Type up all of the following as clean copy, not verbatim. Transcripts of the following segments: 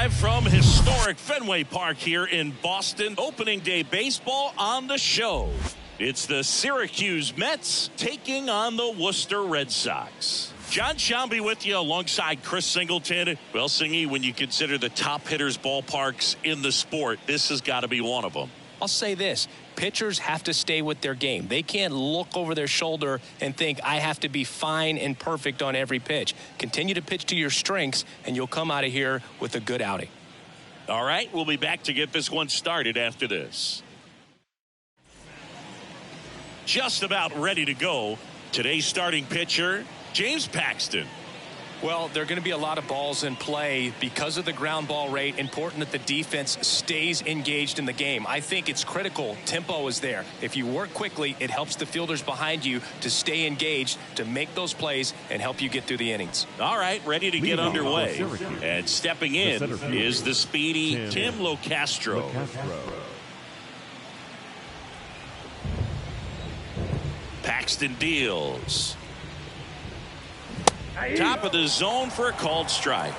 Live from historic Fenway Park here in Boston. Opening day baseball on the show. It's the Syracuse Mets taking on the Worcester Red Sox. John Sciambi with you alongside Chris Singleton. Well, Singy, when you consider the top hitters ballparks in the sport, this has got to be one of them. I'll say this. Pitchers have to stay with their game. They can't look over their shoulder and think, I have to be fine and perfect on every pitch. Continue to pitch to your strengths, and you'll come out of here with a good outing. All right, we'll be back to get this one started after this. Just about ready to go. Today's starting pitcher, James Paxton. Well, there are going to be a lot of balls in play because of the ground ball rate. Important that the defense stays engaged in the game. I think it's critical. Tempo is there. If you work quickly, it helps the fielders behind you to stay engaged, to make those plays, and help you get through the innings. All right, ready to get underway. And stepping in is the speedy Tim Locastro. Paxton deals. Top of the zone for a called strike.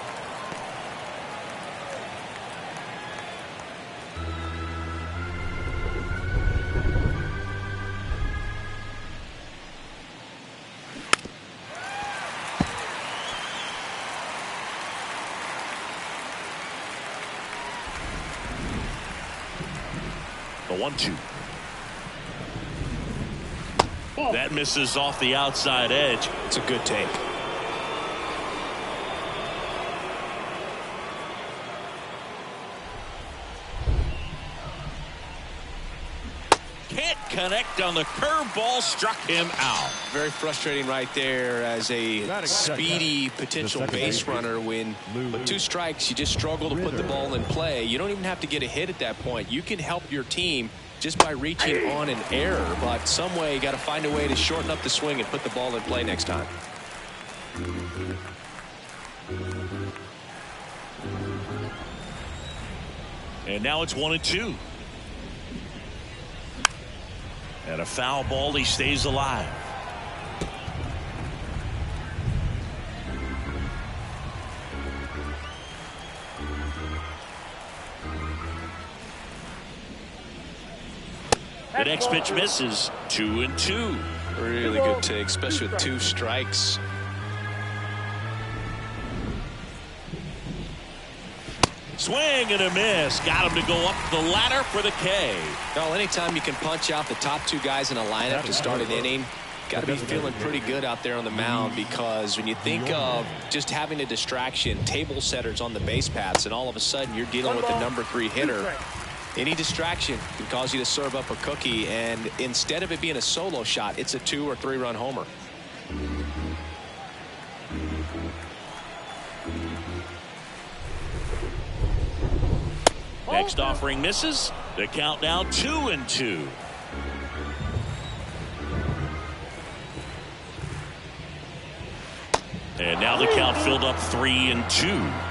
The 1-2. That misses off the outside edge. It's a good take. Can't connect on the curveball, struck him out. Very frustrating right there as a speedy potential base runner. When with 2 strikes, you just struggle to put the ball in play. You don't even have to get a hit at that point. You can help your team just by reaching on an error, but some way you got to find a way to shorten up the swing and put the ball in play next time. And now it's 1-2. And a foul ball, he stays alive. The next pitch misses. 2-2. Really good take, especially with 2 strikes. Swing and a miss. Got him to go up the ladder for the K. Well, anytime you can punch out the top 2 guys in a lineup to start an inning, got to be feeling pretty good out there on the mound, because when you think of just having a distraction, table setters on the base paths, and all of a sudden you're dealing with the number 3 hitter, any distraction can cause you to serve up a cookie, and instead of it being a solo shot, it's a 2 or 3 run homer. Next offering misses. The count now 2-2. And now the count filled up 3-2.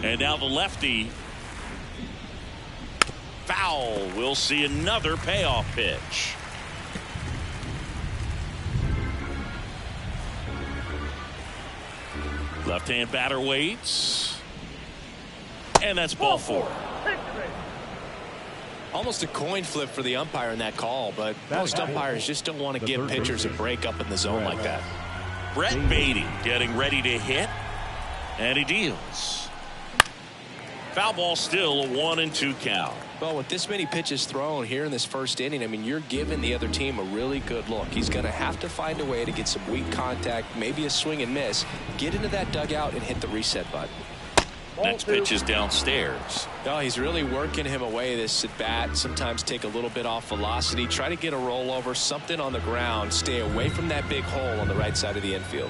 And now the lefty. Foul. We'll see another payoff pitch. Left-hand batter waits. And that's ball 4. Almost a coin flip for the umpire in that call, but most umpires just don't want to give pitchers a break up in the zone like that. Brett Baty getting ready to hit. And he deals. Foul ball, still a 1-2 count. Well, with this many pitches thrown here in this first inning, I mean, you're giving the other team a really good look. He's going to have to find a way to get some weak contact, maybe a swing and miss, get into that dugout and hit the reset button. Next pitch is downstairs. No, he's really working him away, this at bat. Sometimes take a little bit off velocity, try to get a rollover, something on the ground, stay away from that big hole on the right side of the infield.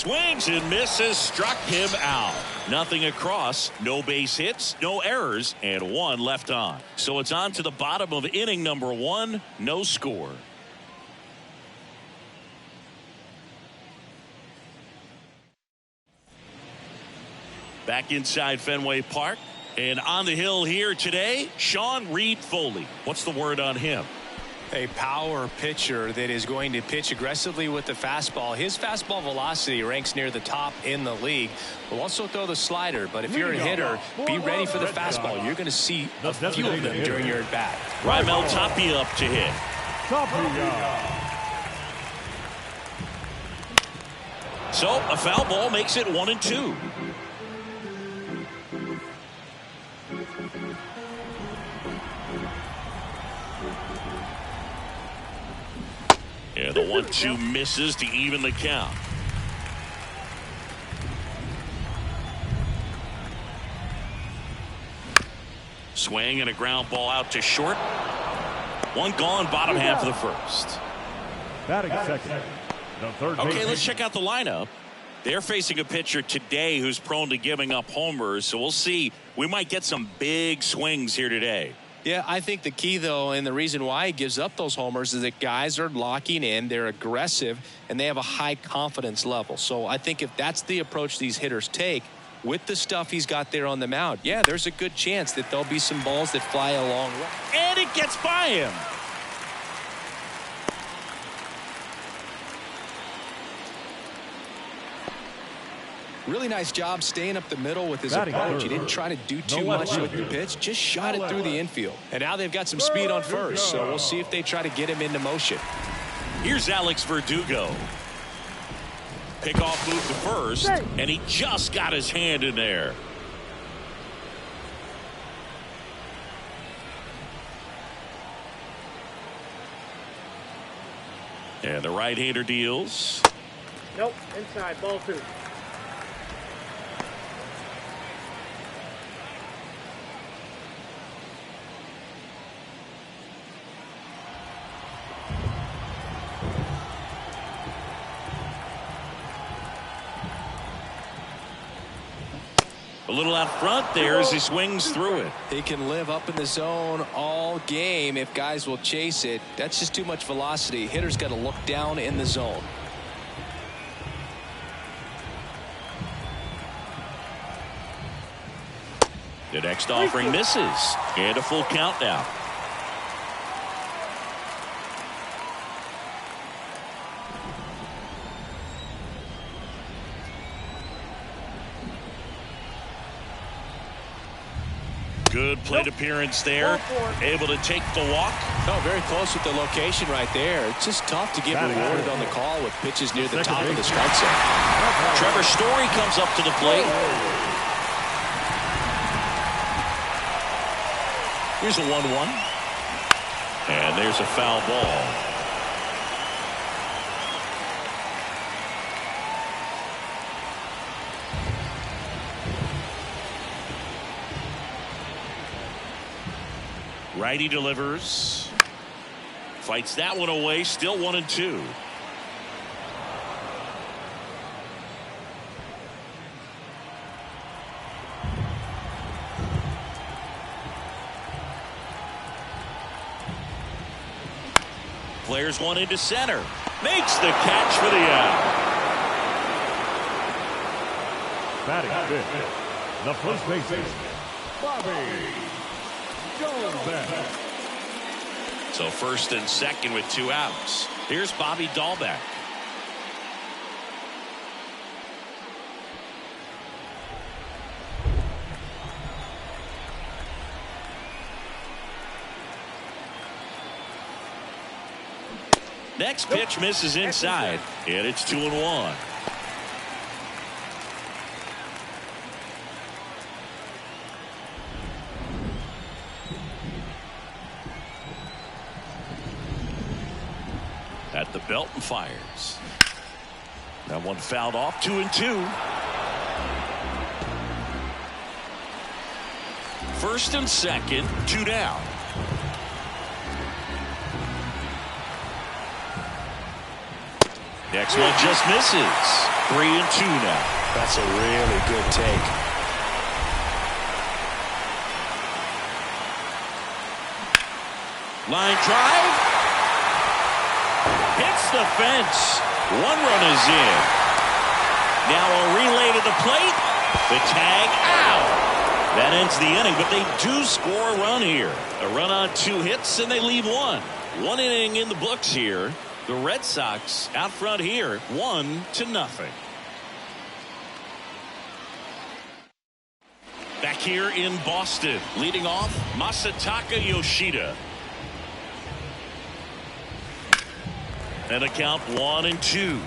swings and misses, struck him out. Nothing across, no base hits, no errors, and one left on. So it's on to the bottom of inning number 1, no score. Back inside Fenway Park, and on the hill here today, Sean Reed-Foley. What's the word on him? A power pitcher that is going to pitch aggressively with the fastball. His fastball velocity ranks near the top in the league. Will also throw the slider, but if you're a hitter, be ready for the fastball. You're going to see a few of them during your at-bat. Raimel Tapia up to hit. So a foul ball makes it 1-2. And the 1-2 misses to even the count. Swing and a ground ball out to short. One gone, bottom half of the first. Batting second. The third. Okay, let's check out the lineup. They're facing a pitcher today who's prone to giving up homers, so we'll see. We might get some big swings here today. Yeah, I think the key, though, and the reason why he gives up those homers is that guys are locking in, they're aggressive, and they have a high confidence level. So I think if that's the approach these hitters take with the stuff he's got there on the mound, yeah, there's a good chance that there'll be some balls that fly a long way. And it gets by him. Really nice job staying up the middle with his approach. He didn't try to do too much with the pitch, just shot it through the infield. And now they've got some speed on first, so we'll see if they try to get him into motion. Here's Alex Verdugo. Pickoff move to first, and he just got his hand in there. And the right-hander deals. Nope, inside, ball 2. A little out front there as he swings through it. He can live up in the zone all game if guys will chase it. That's just too much velocity. Hitter's got to look down in the zone. The next offering misses, and a full count now. Good plate appearance there. Able to take the walk. Oh, very close with the location right there. It's just tough to get rewarded on the call with pitches near the top of the strike zone. Trevor Story comes up to the plate. Here's a 1-1. And there's a foul ball. Righty delivers. Fights that one away. Still 1-2. Flares one into center. Makes the catch for the out. Batting fifth. The first baseman, Bobby Dalbec. So first and second with 2 outs. Here's Bobby Dalbec. Next pitch misses inside, and it's 2-1. At the belt and fires. That one fouled off. 2-2. First and second, 2 down. Next one just misses. 3-2 now. That's a really good take. Line drive. Hits the fence. 1 run is in. Now a relay to the plate. The tag out. That ends the inning, but they do score a run here. A run on 2 hits, and they leave 1. 1 inning in the books here. The Red Sox out front here, 1-0. Back here in Boston, leading off Masataka Yoshida. And a count 1-2.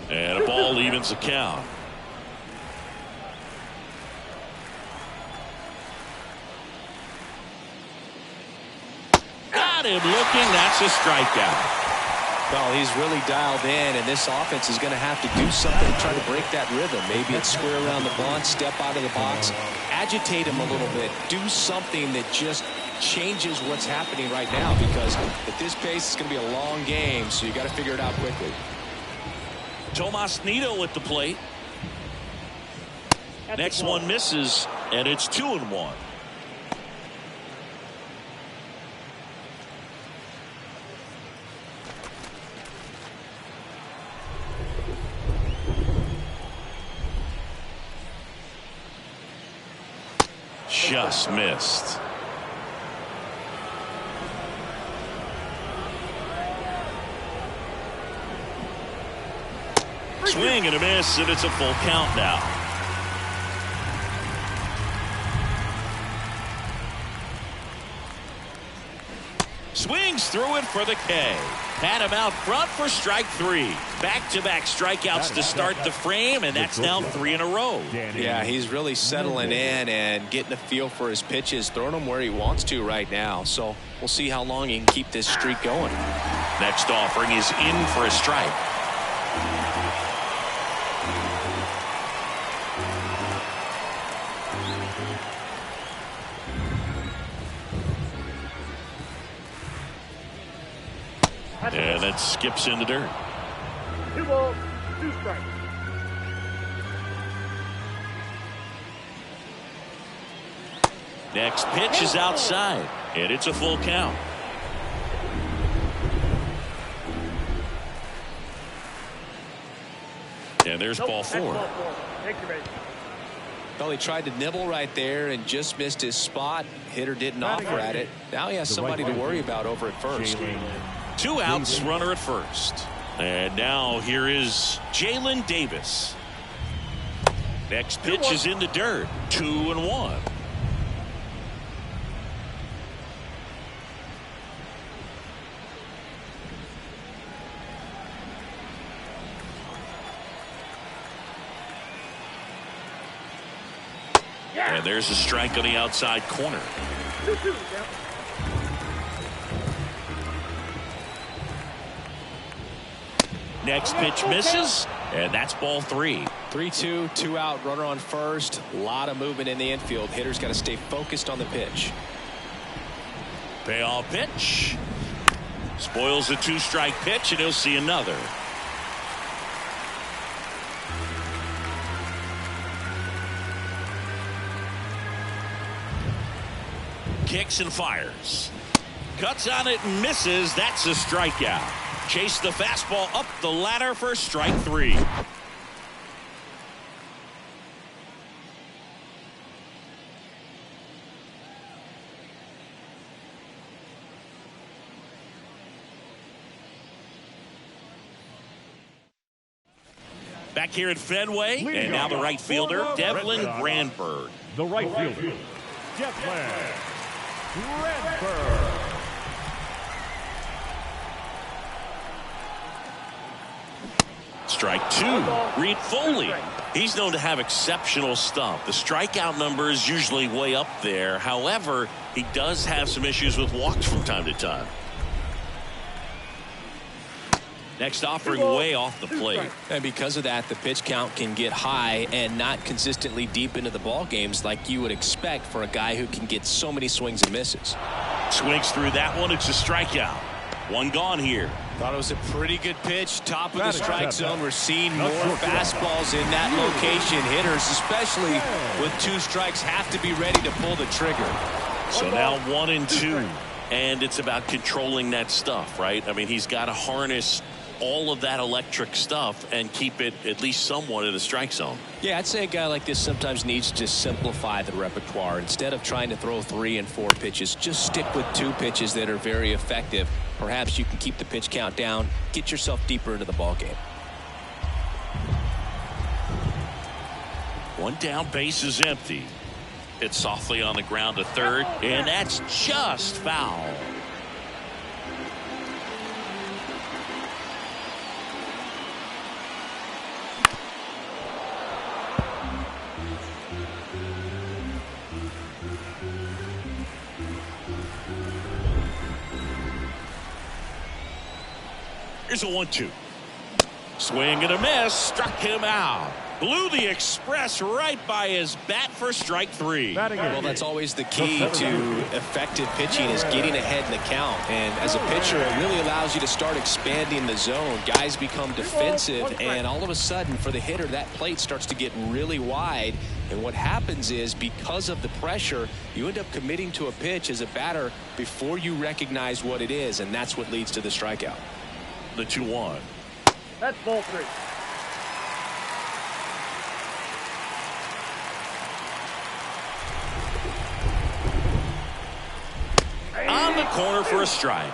And a ball evens the count. Got him looking. That's a strikeout. Well, he's really dialed in, and this offense is going to have to do something to try to break that rhythm. Maybe it's square around the bunt, step out of the box, agitate him a little bit, do something that just changes what's happening right now, because at this pace it's going to be a long game, so you got to figure it out quickly. Tomas Nido at the plate. Next one misses, and it's 2-1. Just missed. Swing and a miss, and it's a full count now. Swings through it for the K. Had him out front for strike 3. Back-to-back strikeouts to start the frame, and that's now 3 in a row. Yeah, he's really settling in and getting a feel for his pitches, throwing them where he wants to right now. So we'll see how long he can keep this streak going. Next offering is in for a strike. And that skips in the dirt. 2 balls, 2 strikes. Next pitch is outside, and it's a full count. And there's ball 4. Take your base. Well, he tried to nibble right there and just missed his spot. Hitter didn't offer at it. Now he has somebody to worry about over at first. 2 outs, runner at first. And now here is Jalen Davis. Next pitch is in the dirt. 2-1. And there's a strike on the outside corner. Next pitch misses, and that's ball 3. 3-2, 2 out, runner on first. A lot of movement in the infield. Hitter's got to stay focused on the pitch. Payoff pitch. Spoils the 2-strike pitch, and he'll see another. Kicks and fires. Cuts on it and misses. That's a strikeout. Chase the fastball up the ladder for strike 3. Back here at Fenway, and now the right fielder, Devlin Granberg. The right fielder, Devlin Granberg. Strike two. Reed Foley. He's known to have exceptional stuff. The strikeout number is usually way up there. However, he does have some issues with walks from time to time. Next offering way off the plate. And because of that, the pitch count can get high and not consistently deep into the ball games like you would expect for a guy who can get so many swings and misses. Swings through that one. It's a strikeout. One gone here. Thought it was a pretty good pitch. Top of the strike zone. We're seeing more fastballs in that location. Hitters, especially with 2 strikes, have to be ready to pull the trigger. So now 1-2. And it's about controlling that stuff, right? I mean, he's got to harness all of that electric stuff and keep it at least somewhat in the strike zone. Yeah, I'd say a guy like this sometimes needs to simplify the repertoire. Instead of trying to throw 3 and 4 pitches, just stick with 2 pitches that are very effective. Perhaps you can keep the pitch count down, get yourself deeper into the ball game. One down, base is empty. Hit softly on the ground to third, and that's just foul. Here's a 1-2. Swing and a miss. Struck him out. Blew the express right by his bat for strike 3. Well, that's always the key to effective pitching, is getting ahead in the count. And as a pitcher, it really allows you to start expanding the zone. Guys become defensive, and all of a sudden, for the hitter, that plate starts to get really wide. And what happens is, because of the pressure, you end up committing to a pitch as a batter before you recognize what it is, and that's what leads to the strikeout. The 2-1. That's ball 3. On the corner for a strike.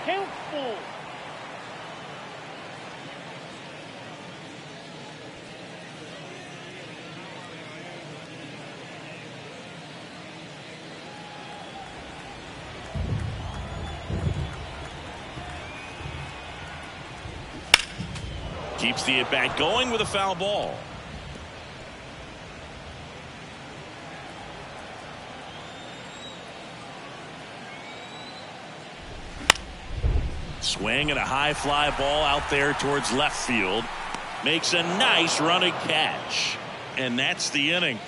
Count full. Keeps the at-bat going with a foul ball. Swing and a high fly ball out there towards left field. Makes a nice running catch. And that's the inning.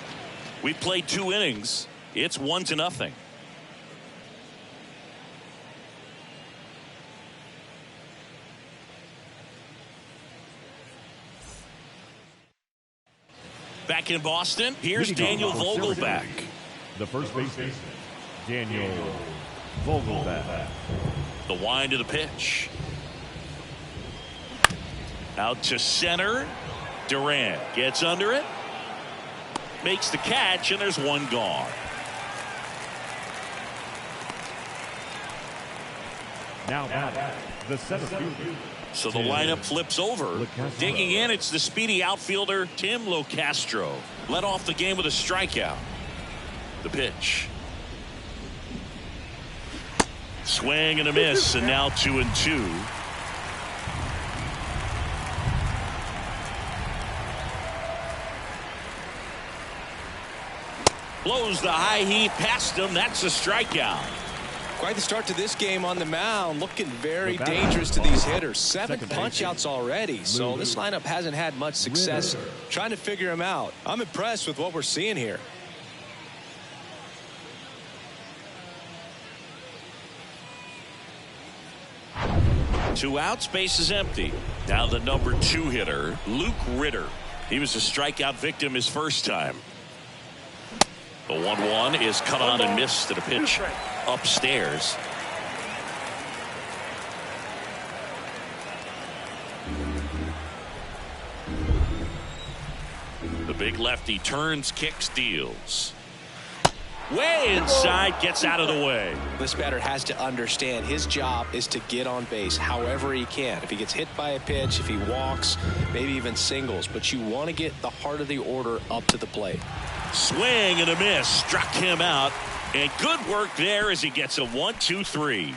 We played 2 innings. It's 1-0. Back in Boston, here's Daniel Vogelbach. The first baseman, Daniel Vogelbach. The wind of the pitch. Out to center. Durant gets under it. Makes the catch, and there's one gone. Now batting, the center fielder. So the lineup flips over. Digging in, it's the speedy outfielder, Tim Locastro. Led off the game with a strikeout. The pitch. Swing and a miss, and now 2-2. Blows the high heat past him. That's a strikeout. Quite the start to this game on the mound. Looking very dangerous to these hitters. 7 punch-outs already. So this lineup hasn't had much success trying to figure him out. I'm impressed with what we're seeing here. Two outs, base is empty. Now the number 2 hitter, Luke Ritter. He was a strikeout victim his first time. The 1-1 is cut on and missed at a pitch upstairs. The big lefty turns, kicks, deals. Way inside, gets out of the way. This batter has to understand his job is to get on base however he can. If he gets hit by a pitch, if he walks, maybe even singles. But you want to get the heart of the order up to the plate. Swing and a miss. Struck him out. And good work there as he gets a 1-2-3.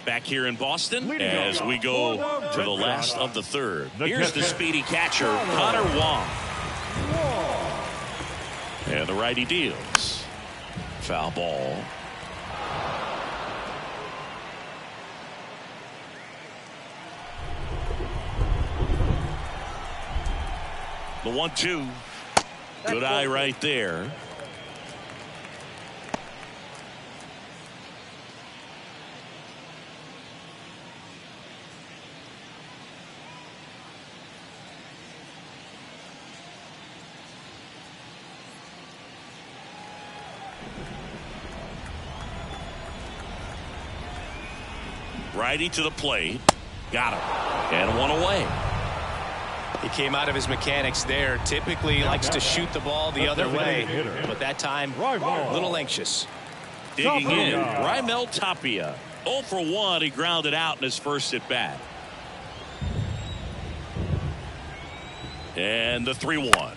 back here in Boston as we go to the last of the third. Here's the speedy catcher, Connor Wong. And the righty deals. Foul ball. The 1-2. Good eye right there. Righty to the plate. Got him. And one away. He came out of his mechanics there. Typically likes to shoot the ball the other way, but that time a little anxious. Digging in, Raimel Tapia. 0 for 1. He grounded out in his first at bat. And the 3-1.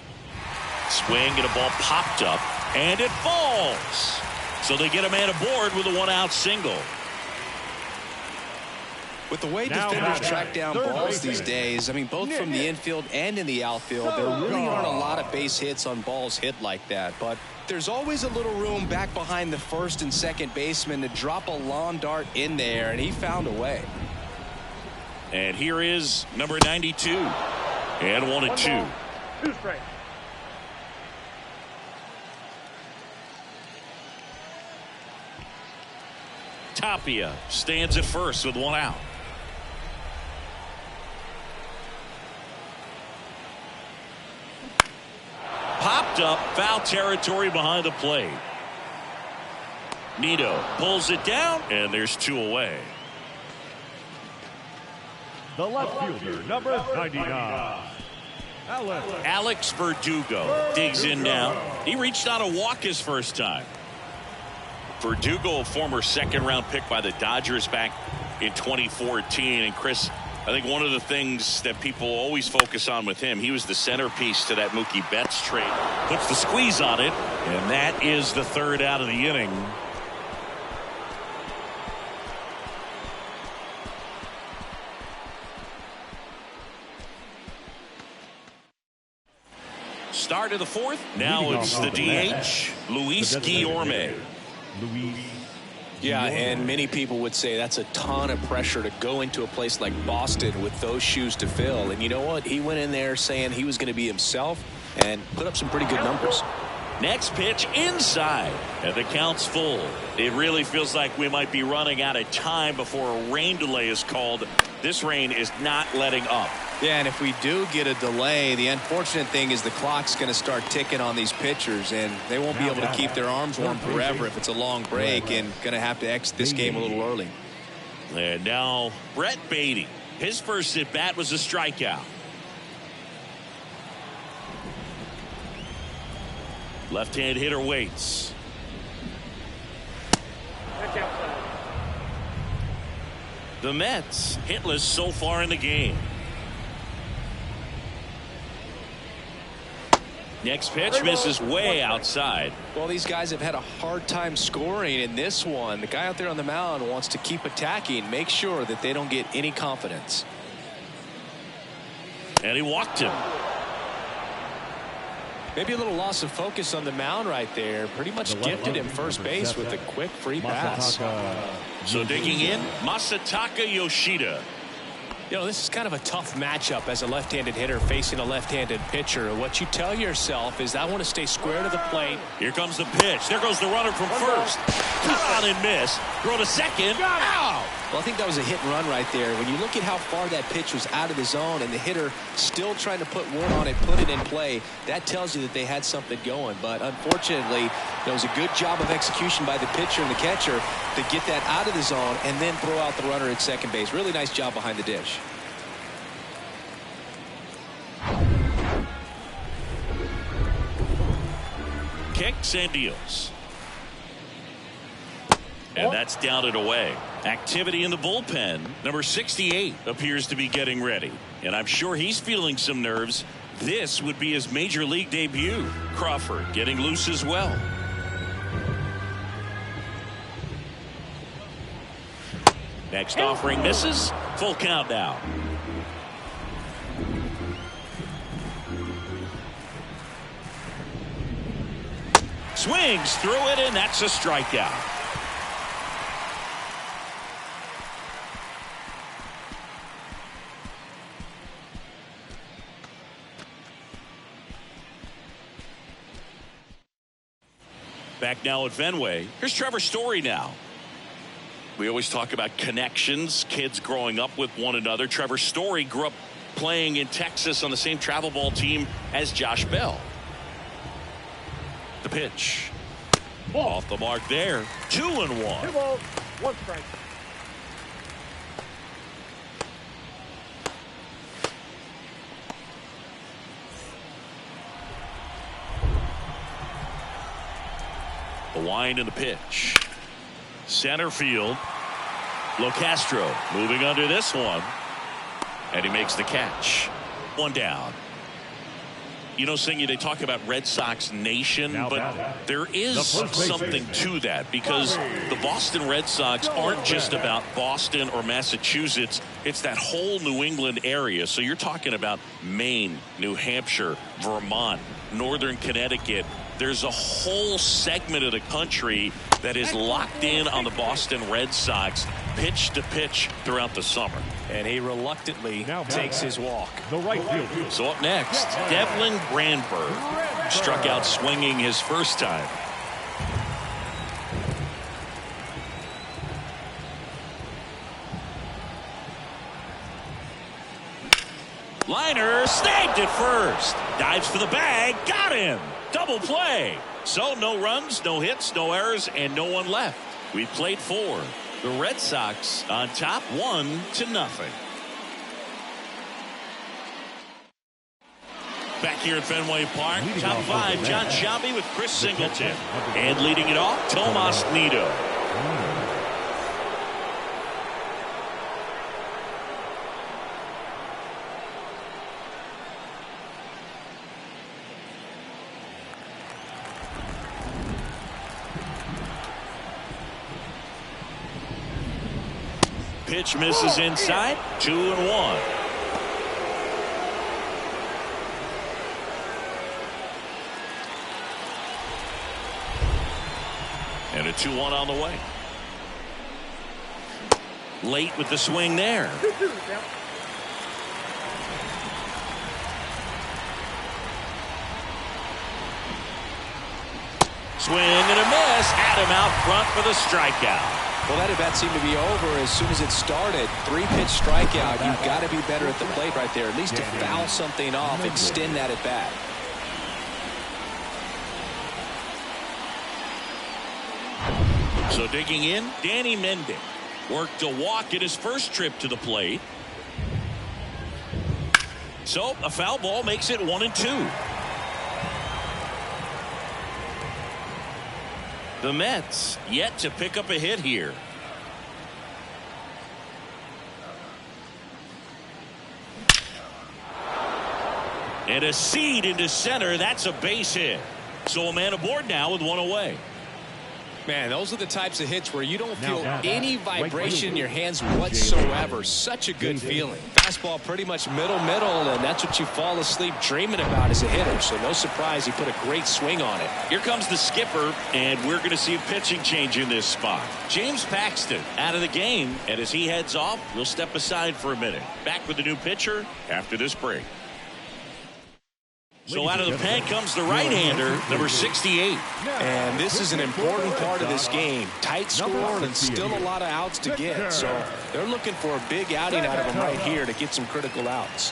Swing and a ball popped up, and it falls. So they get a man aboard with a 1-out single. With the way defenders track down balls these days, I mean, both from the infield and in the outfield, there really aren't a lot of base hits on balls hit like that. But there's always a little room back behind the first and second baseman to drop a lawn dart in there, and he found a way. And here is number 92. And 1-2. 2 strikes. Tapia stands at first with 1 out. Popped up, foul territory behind the plate. Nito pulls it down, and there's 2 away. The left fielder, number 99. Alex Verdugo digs in now. He reached on a walk his first time. Verdugo, a former second-round pick by the Dodgers back in 2014. And Chris, I think one of the things that people always focus on with him, he was the centerpiece to that Mookie Betts trade. Puts the squeeze on it, and that is the 3rd out of the inning. Start of the 4th. Now it's the DH, Luis Guillorme. Yeah, and many people would say that's a ton of pressure to go into a place like Boston with those shoes to fill. And you know what? He went in there saying he was going to be himself and put up some pretty good numbers. Next pitch inside, and the count's full. It really feels like we might be running out of time before a rain delay is called. This rain is not letting up. Yeah, and if we do get a delay, the unfortunate thing is the clock's going to start ticking on these pitchers, and they won't be able to keep their arms warm forever if it's a long break, and going to have to exit this game a little early. And now Brett Baty. His first at bat was a strikeout. Left-hand hitter waits. The Mets hitless so far in the game. Next pitch misses way outside. Well, these guys have had a hard time scoring in this one. The guy out there on the mound wants to keep attacking, make sure that they don't get any confidence. And he walked him. Maybe a little loss of focus on the mound right there. Pretty much gifted him first base with a quick free pass. So digging in, Masataka Yoshida. You know, this is kind of a tough matchup as a left-handed hitter facing a left-handed pitcher. What you tell yourself is, I want to stay square to the plate. Here comes the pitch. There goes the runner from first. Cut on and miss. Throw to second. Ow! Well, I think that was a hit and run right there. When you look at how far that pitch was out of the zone and the hitter still trying to put one on it, put it in play, that tells you that they had something going. But unfortunately, there was a good job of execution by the pitcher and the catcher to get that out of the zone and then throw out the runner at second base. Really nice job behind the dish. Kicks and deals. And that's down and away. Activity in the bullpen. Number 68 appears to be getting ready. And I'm sure he's feeling some nerves. This would be his major league debut. Crawford getting loose as well. Next offering misses. Full count now. Swings through it, and that's a strikeout. Back now at Fenway. Here's Trevor Story now. We always talk about connections, kids growing up with one another. Trevor Story grew up playing in Texas on the same travel ball team as Josh Bell. The pitch. Ball. Off the mark there. 2-1. 2 balls, 1 strike. The wind and the pitch. Center field. LoCastro moving under this one. And he makes the catch. 1 down. You know, Singy, they talk about Red Sox Nation, but there is something to that because the Boston Red Sox aren't just about Boston or Massachusetts. It's that whole New England area. So you're talking about Maine, New Hampshire, Vermont, Northern Connecticut. There's a whole segment of the country that is locked in on the Boston Red Sox pitch to pitch throughout the summer. And he reluctantly takes his walk. The right fielder. So up next, Devlin Granberg struck out swinging his first time. Liner snagged at first. Dives for the bag. Got him. Double play. So no runs, no hits, no errors, and no one left. We played 4. The Red Sox on top 1-0. Back here at Fenway Park, top 5, John Sciambi with Chris Singleton. And leading it off, Tomas Nido. Pitch misses inside. 2-1. And a 2-1 on the way. Late with the swing there. Swing and a miss. Had him out front for the strikeout. Well, that at bat seemed to be over as soon as it started. 3-pitch strikeout. You've got to be better at the plate right there, at least to foul something off, extend that at bat. So digging in, Danny Mendick worked a walk at his first trip to the plate. So a foul ball makes it 1-2. The Mets yet to pick up a hit here. And a seed into center. That's a base hit. So a man aboard now with 1 away. Man, those are the types of hits where you don't feel any vibration in your hands whatsoever. Such a good feeling. Fastball pretty much middle, and that's what you fall asleep dreaming about as a hitter. So no surprise he put a great swing on it. Here comes the skipper, and we're going to see a pitching change in this spot. James Paxton out of the game, and as he heads off, we'll step aside for a minute. Back with the new pitcher after this break. So out of the pen comes the right-hander, number 68. And this is an important part of this game. Tight score and still a lot of outs to get. So they're looking for a big outing out of him right here to get some critical outs.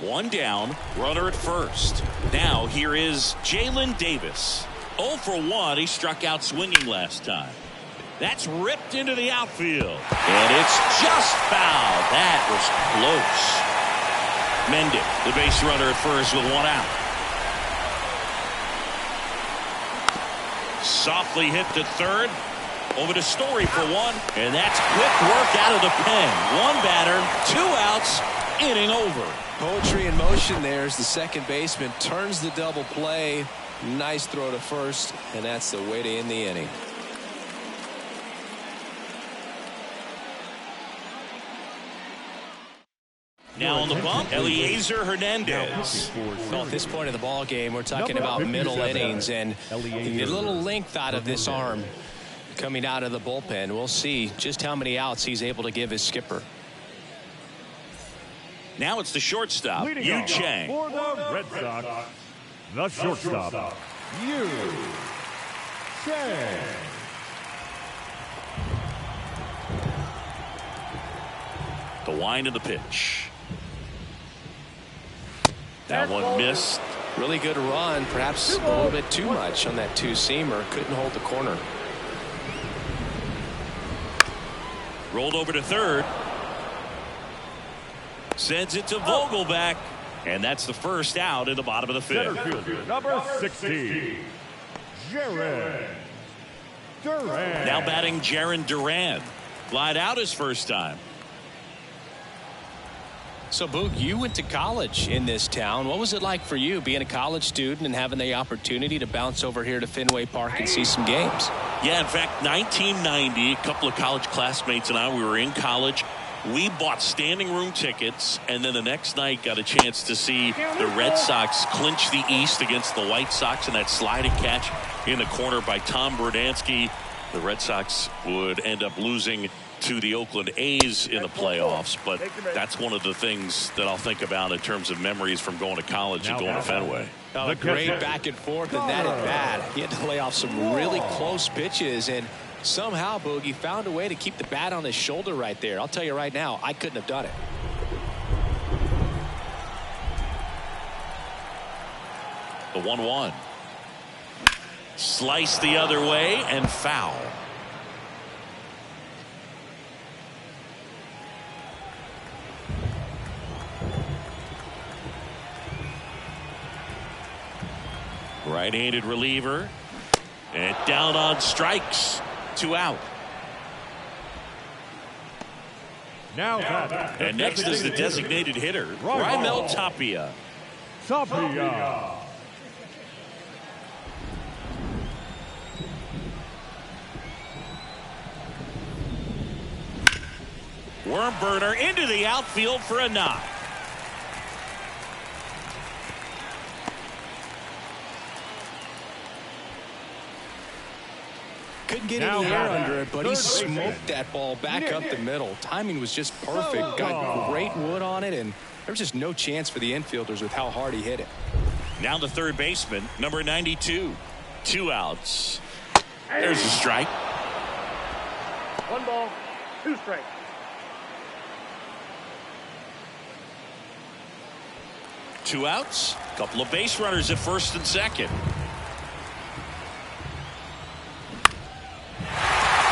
1 down, runner at first. Now here is Jalen Davis. 0 for 1. He struck out swinging last time. That's ripped into the outfield. And it's just foul. That was close. Mendick, the base runner at first with 1 out. Softly hit to third. Over to Story for 1. And that's quick work out of the pen. 1 batter, 2 outs, inning over. Poetry in motion there as the second baseman turns the double play. Nice throw to first, and that's the way to end the inning. now on the bump, Eliezer Hernandez. Well, at this point of the ball game, we're talking about middle innings, and a little length out of this arm coming out of the bullpen. We'll see just how many outs he's able to give his skipper. Now it's the shortstop, Yu Chang. For the Red Sox, the shortstop, Yu Chang. The wind of the pitch. That one missed. Really good run, perhaps a little bit too much on that two-seamer. Couldn't hold the corner. Rolled over to third. Sends it to Vogelback. And that's the first out in the bottom of the fifth. Center fielder, number 16, Jarren Duran. Now batting Jarren Duran. Lied out his first time. So, Boog, you went to college in this town. What was it like for you being a college student and having the opportunity to bounce over here to Fenway Park and see some games? Yeah, in fact, 1990, a couple of college classmates and I, we were in college. We bought standing room tickets, and then the next night got a chance to see the Red Sox clinch the East against the White Sox in that sliding catch in the corner by Tom Berdansky. The Red Sox would end up losing to the Oakland A's in the playoffs, but that's one of the things that I'll think about in terms of memories from going to college and going to Fenway. Oh, a great back and forth, and that at bat. He had to lay off some really close pitches, and somehow, Boogie found a way to keep the bat on his shoulder right there. I'll tell you right now, I couldn't have done it. The 1-1. Slice the other way and foul. Right-handed reliever. And down on strikes. 2 out. Now and next is the designated hitter, Raimel Tapia. Tapia. Worm burner into the outfield for a knock. Couldn't get any air under it, but he smoked that ball back up the middle. Timing was just perfect. Got great wood on it, and there was just no chance for the infielders with how hard he hit it. Now the third baseman, number 92. 2 outs. There's a strike. 1 ball, 2 strikes. Two outs. Couple of base runners at first and second.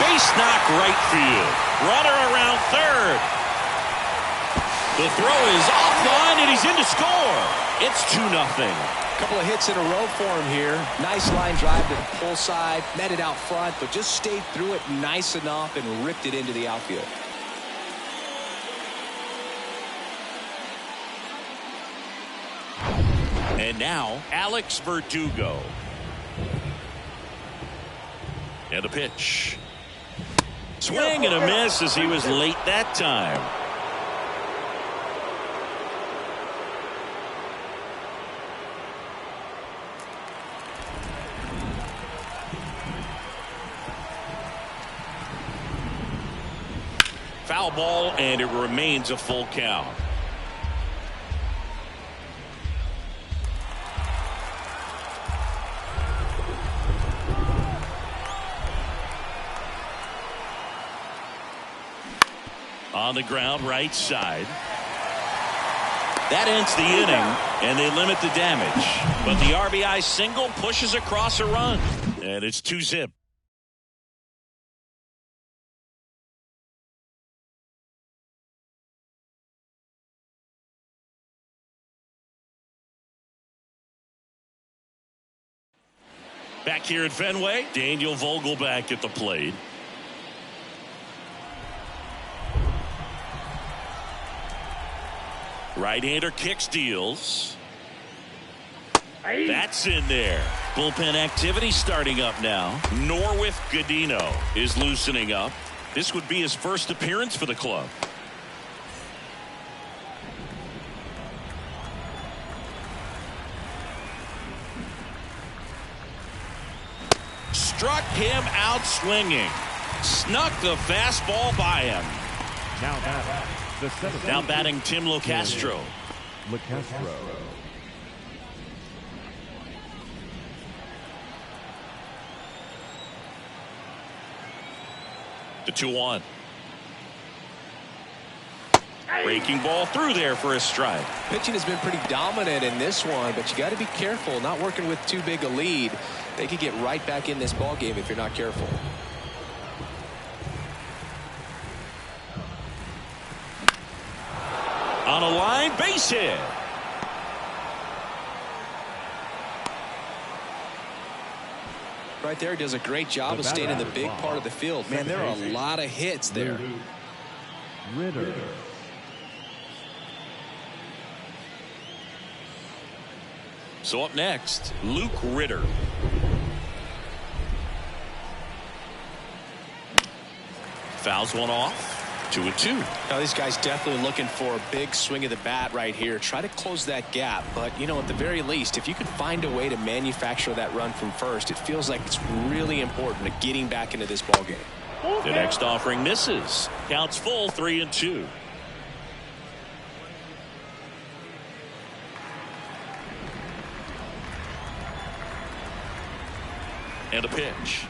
Base knock right field. Runner around third. The throw is offline and he's in to score. It's 2-0. Couple of hits in a row for him here. Nice line drive to the pull side, met it out front, but just stayed through it nice enough and ripped it into the outfield. And now Alex Verdugo. And a pitch. Swing and a miss as he was late that time. Foul ball, and it remains a full count. On the ground, right side. That ends the inning, and they limit the damage. But the RBI single pushes across a run, and it's 2-0. Back here at Fenway, Daniel Vogelback at the plate. Right-hander kicks, deals. That's in there. Bullpen activity starting up now. Norwith Godino is loosening up. This would be his first appearance for the club. struck him out swinging. Snuck the fastball by him. Now batting Tim Locastro. The 2-1. Breaking ball through there for a strike. Pitching has been pretty dominant in this one, but you got to be careful. Not working with too big a lead. They could get right back in this ball game if you're not careful. On a line, base hit. Right there, does a great job of staying in the big part of the field. Man, there are a lot of hits there. Ritter. So up next, Luke Ritter. Fouls one off. 2-2. Now these guys definitely looking for a big swing of the bat right here. Try to close that gap. But, you know, at the very least, if you can find a way to manufacture that run from first, it feels like it's really important to getting back into this ball game. The next offering misses. Counts full, 3-2. And a pitch.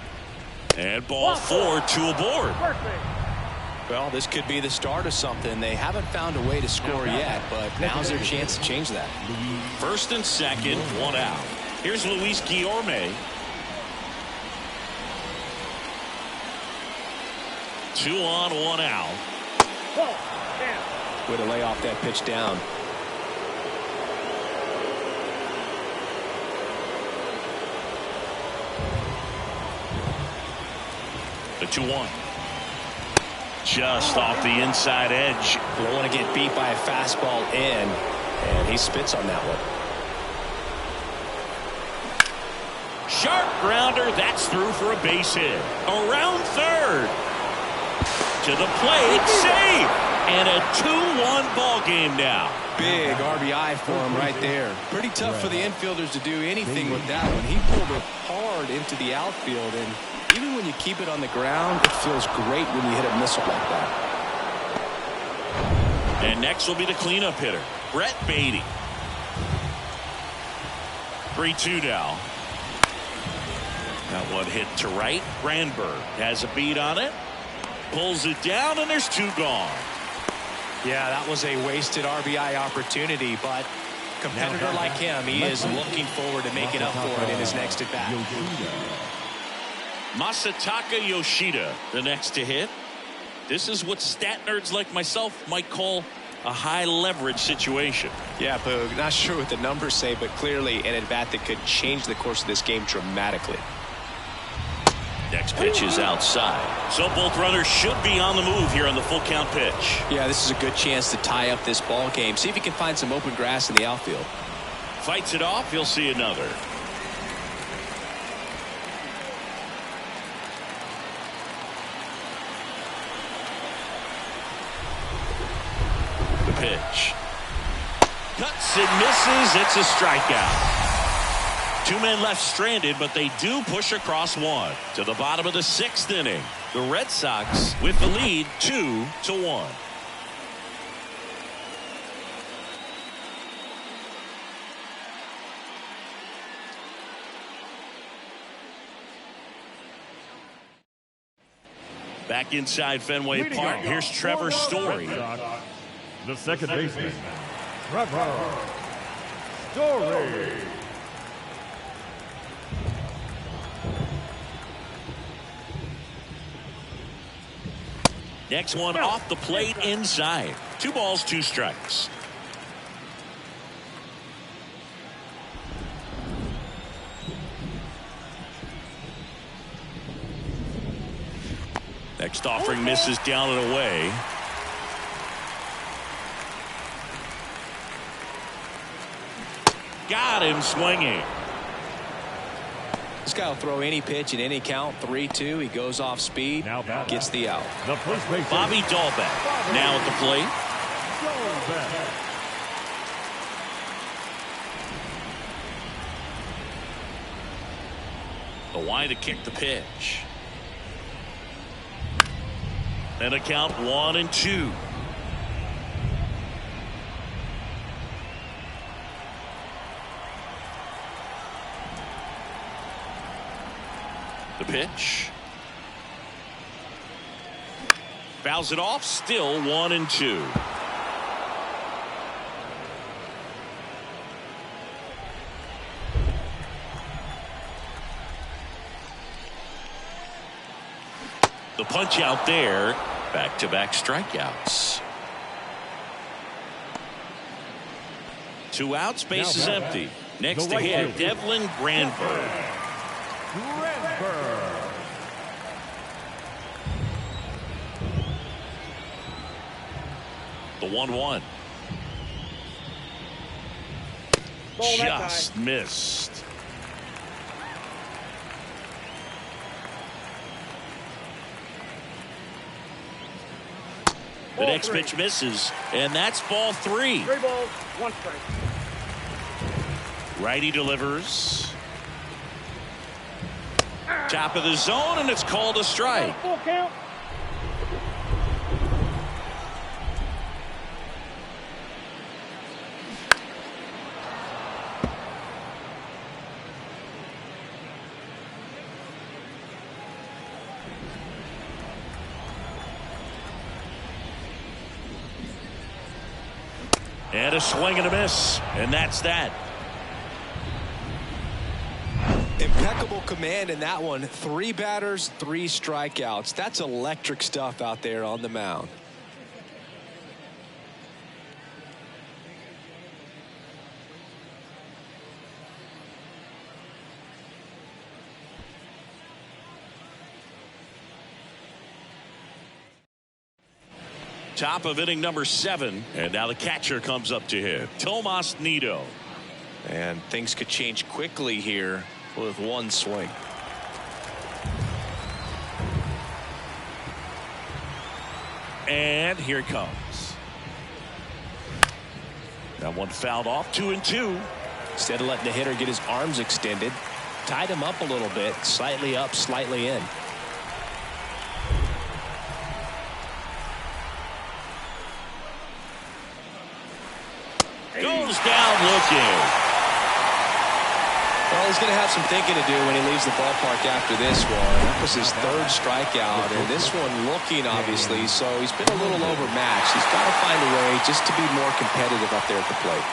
And ball 4, 2 aboard. Well, this could be the start of something. They haven't found a way to score yet, but now's their chance to change that. First and second, 1 out. Here's Luis Guillorme. 2 on, 1 out. Way to lay off that pitch down. The 2-1. Just off the inside edge. You don't want to get beat by a fastball in, and he spits on that one. Sharp grounder. That's through for a base hit. Around third. To the plate. Save. And a 2-1 ball game now. Big RBI for him right there. Pretty tough for the infielders to do anything with that one. He pulled it hard into the outfield, and even when you keep it on the ground, it feels great when you hit a missile like that. And next will be the cleanup hitter, Brett Baty. 3-2 now. That one hit to right. Granberg has a beat on it. Pulls it down, and there's 2 gone. Yeah, that was a wasted RBI opportunity, but a competitor like him, he is looking forward to making up for it in his next at-bat. Masataka Yoshida, the next to hit. This is what stat nerds like myself might call a high leverage situation. Yeah, Boog, not sure what the numbers say, but clearly an at-bat that could change the course of this game dramatically. Next pitch is outside. So both runners should be on the move here on the full count pitch. Yeah, this is a good chance to tie up this ball game. See if you can find some open grass in the outfield. Fights it off. You'll see another. The pitch. Cuts and misses. It's a strikeout. 2 men left stranded, but they do push across 1 to the bottom of the 6th inning. The Red Sox with the lead 2-1. Back inside Fenway Park. Here's Trevor Story. The second baseman, Trevor Story. Next one off the plate inside. 2 balls, 2 strikes. Next offering misses down and away. Got him swinging. This guy will throw any pitch in any count. 3-2. He goes off speed. Gets the out. The first baseman, Bobby Dahlbeck now at the plate. The wide to kick the pitch. And a count 1-2. The pitch. Fouls it off. Still 1-2. The punch out there. Back-to-back strikeouts. 2 outs. Base is empty. Next to hit, Devlin Granberg. The 1-1. Just missed. The next pitch misses, and that's ball 3. 3 balls, 1 strike. Righty delivers. Top of the zone, and it's called a strike. Full count. And a swing and a miss, and that's that. Impeccable command in that one. 3 batters, 3 strikeouts. That's electric stuff out there on the mound. Top of inning number 7, and now the catcher comes up to hit. Tomas Nido. And things could change quickly here with 1 swing. And here it comes. That one fouled off. 2-2. Instead of letting the hitter get his arms extended, tied him up a little bit, slightly up, slightly in. Goes down looking. Well, he's going to have some thinking to do when he leaves the ballpark after this one. That was his 3rd strikeout, and this one looking, obviously, so he's been a little overmatched. He's got to find a way just to be more competitive up there at the plate.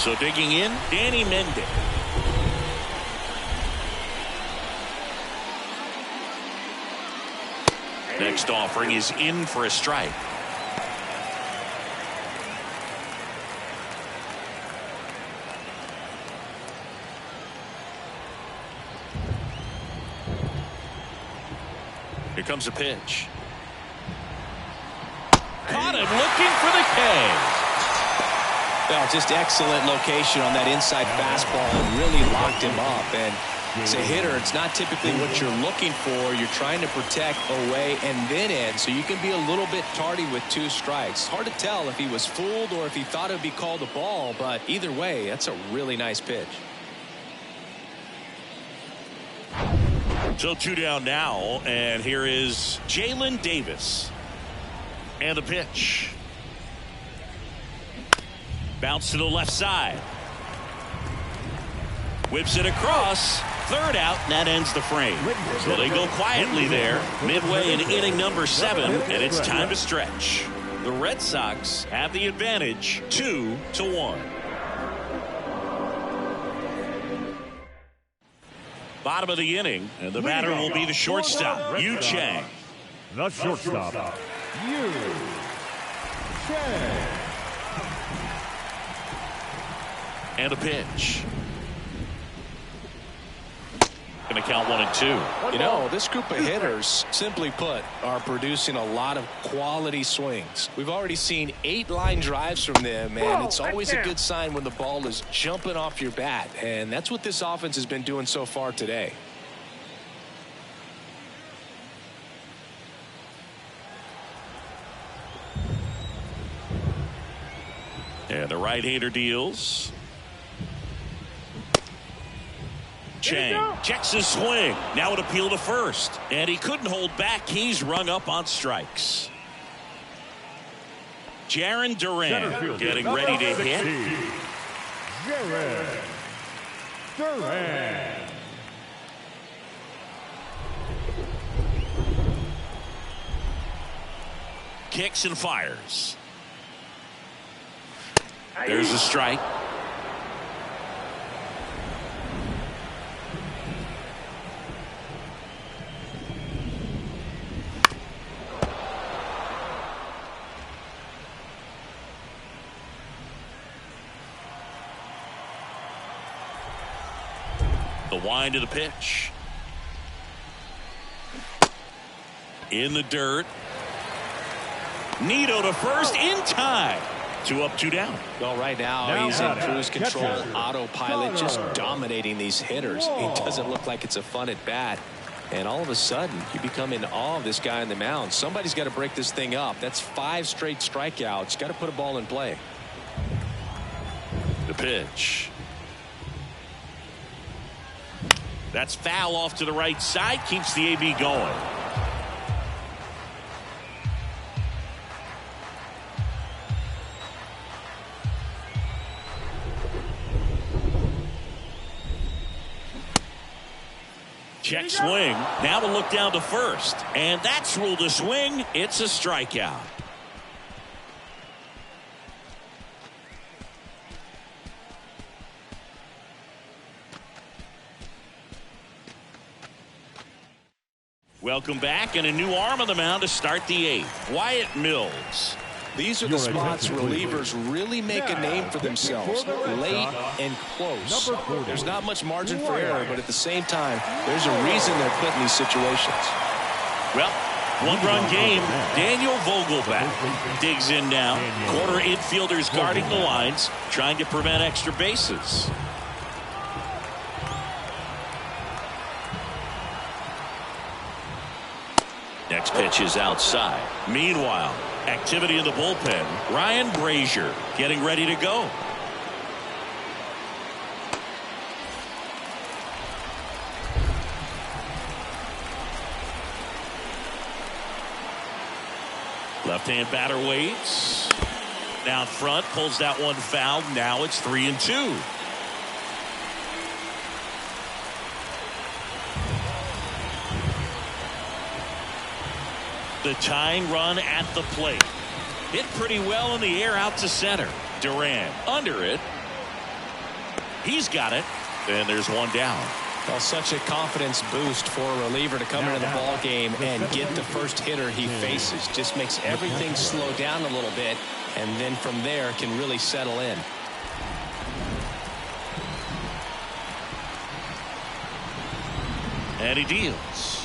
So digging in, Danny Mendick. Next offering is in for a strike. Here comes a pitch. Caught him looking for the K. Well, just excellent location on that inside fastball and really locked him up. And as a hitter, it's not typically what you're looking for. You're trying to protect away and then in, so you can be a little bit tardy with 2 strikes. Hard to tell if he was fooled or if he thought it would be called a ball, but either way, that's a really nice pitch. So 2 down now, and here is Jalen Davis. And the pitch. Bounce to the left side. Whips it across. 3rd out, and that ends the frame. So they go quietly there, midway in inning number 7, and it's time to stretch. The Red Sox have the advantage, 2-1. Bottom of the inning, and the batter will be the shortstop, Yu Chang. The shortstop, Yu Chang. And a pitch. Going to count 1-2. You know, this group of hitters, simply put, are producing a lot of quality swings. We've already seen 8 line drives from them, and it's always a good sign when the ball is jumping off your bat, and that's what this offense has been doing so far today. And the right-hander deals. Chang checks his swing. Now it appeal to first. And he couldn't hold back. He's rung up on strikes. Jarren Duran getting ready to hit. Jarren Duran. Kicks and fires. There's a strike. The wind of the pitch. In the dirt. Nido to first in time. 2 up, 2 down. Well, right now he's in cruise control, autopilot, just dominating these hitters. He doesn't look like it's a fun at bat. And all of a sudden, you become in awe of this guy on the mound. Somebody's got to break this thing up. That's 5 straight strikeouts. Got to put a ball in play. The pitch. That's foul off to the right side. Keeps the AB going. Check swing. Now to look down to first. And that's ruled a swing. It's a strikeout. Welcome back, and a new arm on the mound to start the 8th. Wyatt Mills. These are the spots relievers really make a name for themselves. Late and close. There's not much margin for error, but at the same time, there's a reason they're put in these situations. Well, 1-run game. Daniel Vogelbach digs in now. Corner infielders guarding the lines, trying to prevent extra bases. Next pitch is outside. Meanwhile, activity in the bullpen. Ryan Brazier getting ready to go. Left-hand batter waits. Down front, pulls that one foul. Now it's 3-2. The tying run at the plate. Hit pretty well in the air out to center. Duran under it. He's got it. And there's one down. Well, such a confidence boost for a reliever to come into the ball game and get the first hitter he faces. Just makes everything slow down a little bit, and then from there can really settle in. And he deals.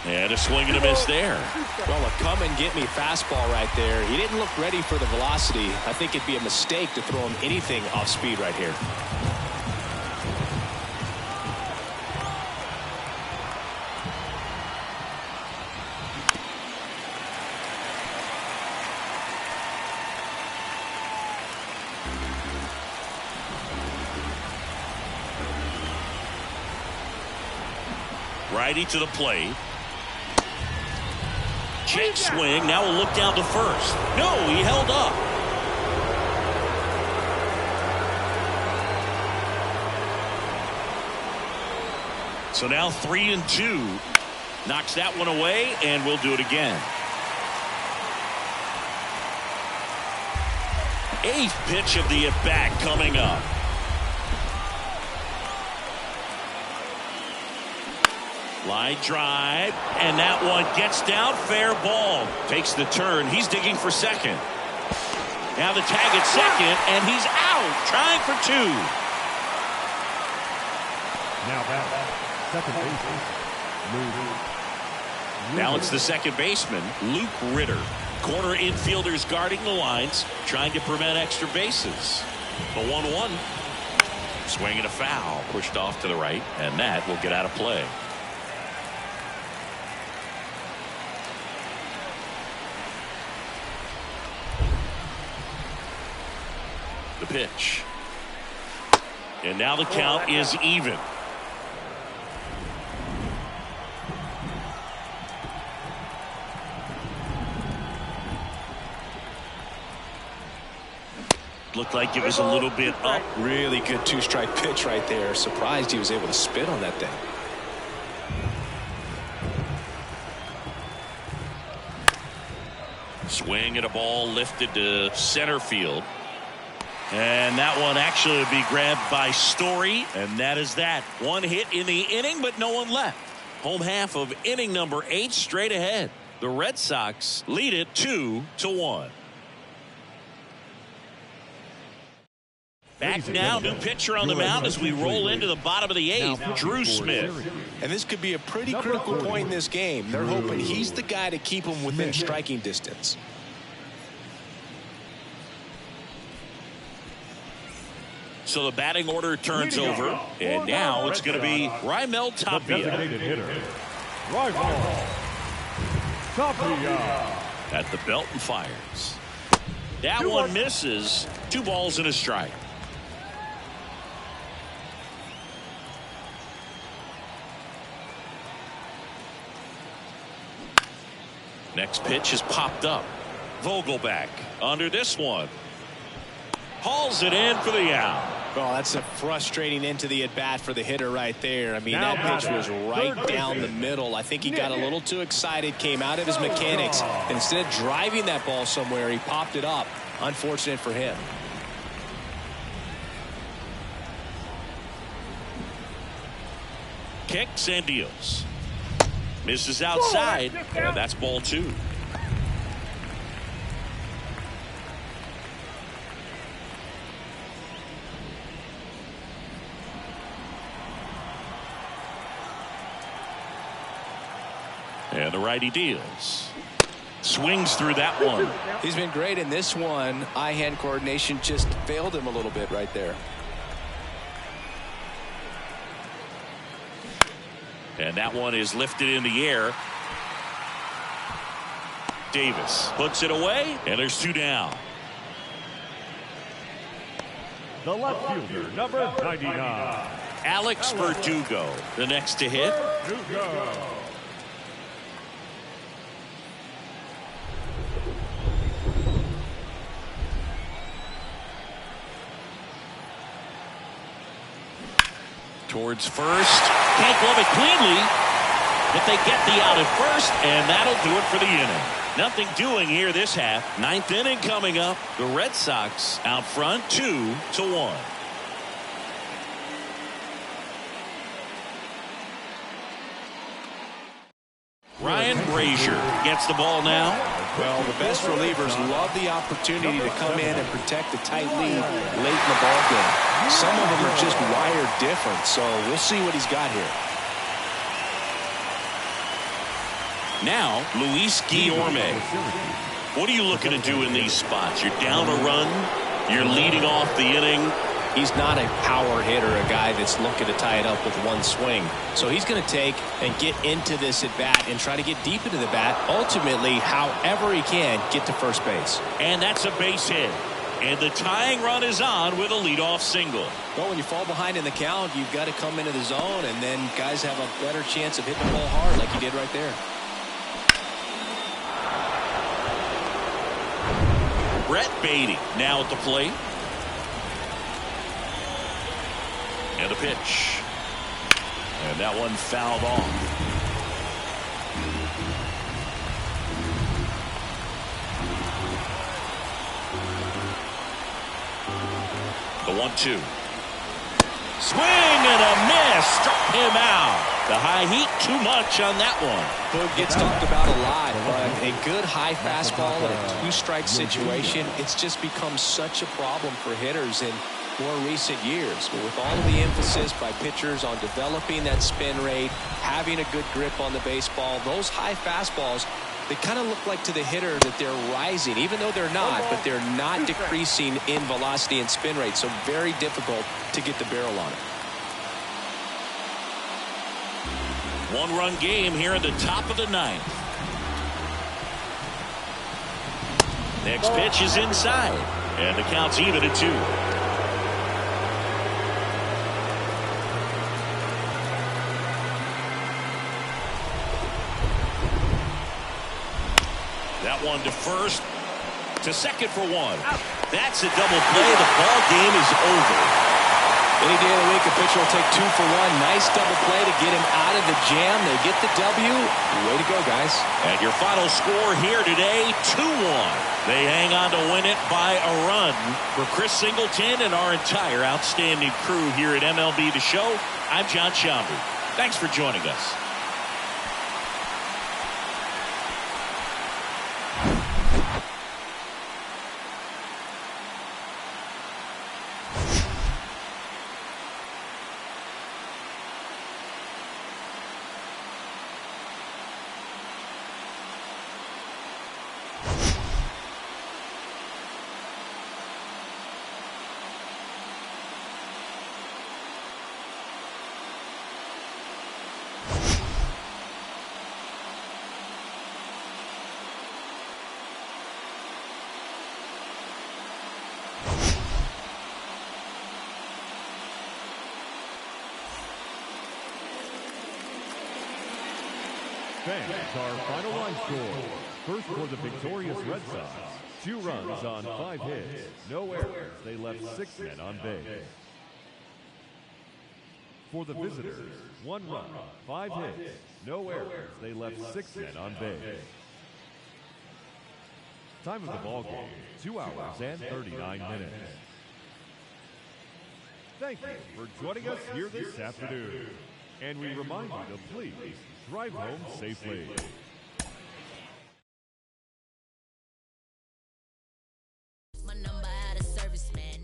And a swing and a miss there. Well, a come-and-get-me fastball right there. He didn't look ready for the velocity. I think it'd be a mistake to throw him anything off speed right here. Righty to the plate. Check swing. Now we'll look down to first. No, he held up. So now 3-2. Knocks that one away, and we'll do it again. 8th pitch of the at-bat coming up. Line drive, and that one gets down. Fair ball. Takes the turn. He's digging for second. Now the tag at second, and he's out. Trying for 2. Now back, second baseman, Luke. Now it's the second baseman, Luke Ritter. Corner infielders guarding the lines, trying to prevent extra bases. The 1-1. Swing and a foul. Pushed off to the right, and that will get out of play. The pitch. And now the count is even. Looked like it was a little bit up. Really good two-strike pitch right there. Surprised he was able to spit on that thing. Swing at a ball lifted to center field. And that one actually would be grabbed by Story. And that is that. One hit in the inning, but no one left. Home half of inning number 8 straight ahead. The Red Sox lead it 2-1. Back now, new pitcher on the mound as we roll into the bottom of the 8th, Drew Smith. And this could be a pretty critical point in this game. They're hoping he's the guy to keep them within striking distance. So the batting order turns over, and now it's going to be Raimel Tapia. Raimel Tapia. At the belt and fires. That one misses. 2 balls and a strike. Next pitch is popped up. Vogelback under this one. Hauls it in for the out. Oh, that's a frustrating end to the at-bat for the hitter right there. I mean, that pitch was right down the middle. I think he got a little too excited, came out of his mechanics. And instead of driving that ball somewhere, he popped it up. Unfortunate for him. Kicks and deals. Misses outside, and that's ball 2. And the righty deals. Swings through that one. He's been great in this one. Eye-hand coordination just failed him a little bit right there. And that one is lifted in the air. Davis puts it away, and there's 2 down. The left fielder, number 99. Alex Verdugo, the next to hit. Verdugo. Towards first. Can't glove it cleanly, but they get the out at first, and that'll do it for the inning. Nothing doing here this half. 9th inning coming up. The Red Sox out front 2-1. Ryan Brazier gets the ball now. Well, the best relievers love the opportunity to come in and protect a tight lead late in the ball game. Some of them are just wired different, so we'll see what he's got here. Now, Luis Guillorme. What are you looking to do in these spots? You're down a run. You're leading off the inning. He's not a power hitter, a guy that's looking to tie it up with one swing. So he's going to take and get into this at bat and try to get deep into the bat. Ultimately, however he can, get to first base. And that's a base hit. And the tying run is on with a leadoff single. Well, when you fall behind in the count, you've got to come into the zone, and then guys have a better chance of hitting the ball hard like he did right there. Brett Baty now at the plate. And a pitch. And that one fouled off. The 1-2. Swing and a miss. Struck him out. The high heat too much on that one. Boog gets talked about a lot, but a good high fastball in a 2-strike situation, it's just become such a problem for hitters in more recent years. But with all of the emphasis by pitchers on developing that spin rate, having a good grip on the baseball, those high fastballs, they kind of look like to the hitter that they're rising, even though they're not, but they're not decreasing in velocity and spin rate. So very difficult to get the barrel on it. 1-run game here at the top of the 9th. Next pitch is inside, and the count's even at 2. That one to first. to second for one. That's a double play. The ball game is over. Any day of the week, a pitcher will take 2 for 1. Nice double play to get him out of the jam. They get the W. Way to go, guys. And your final score here today, 2-1. They hang on to win it by a run. For Chris Singleton and our entire outstanding crew here at MLB The Show, I'm John Schaumburg. Thanks for joining us. Fans, our final line score. First for the victorious Red Sox. 2 runs on 5 hits. No errors. They left 6 men on base. For the visitors, 1 run, 5 hits. No errors. They left 6 men on base. Time of the ball game, 2 hours and 39 minutes. Thank you for joining us here this afternoon. And we remind you to please drive home safely. My number out of service, man.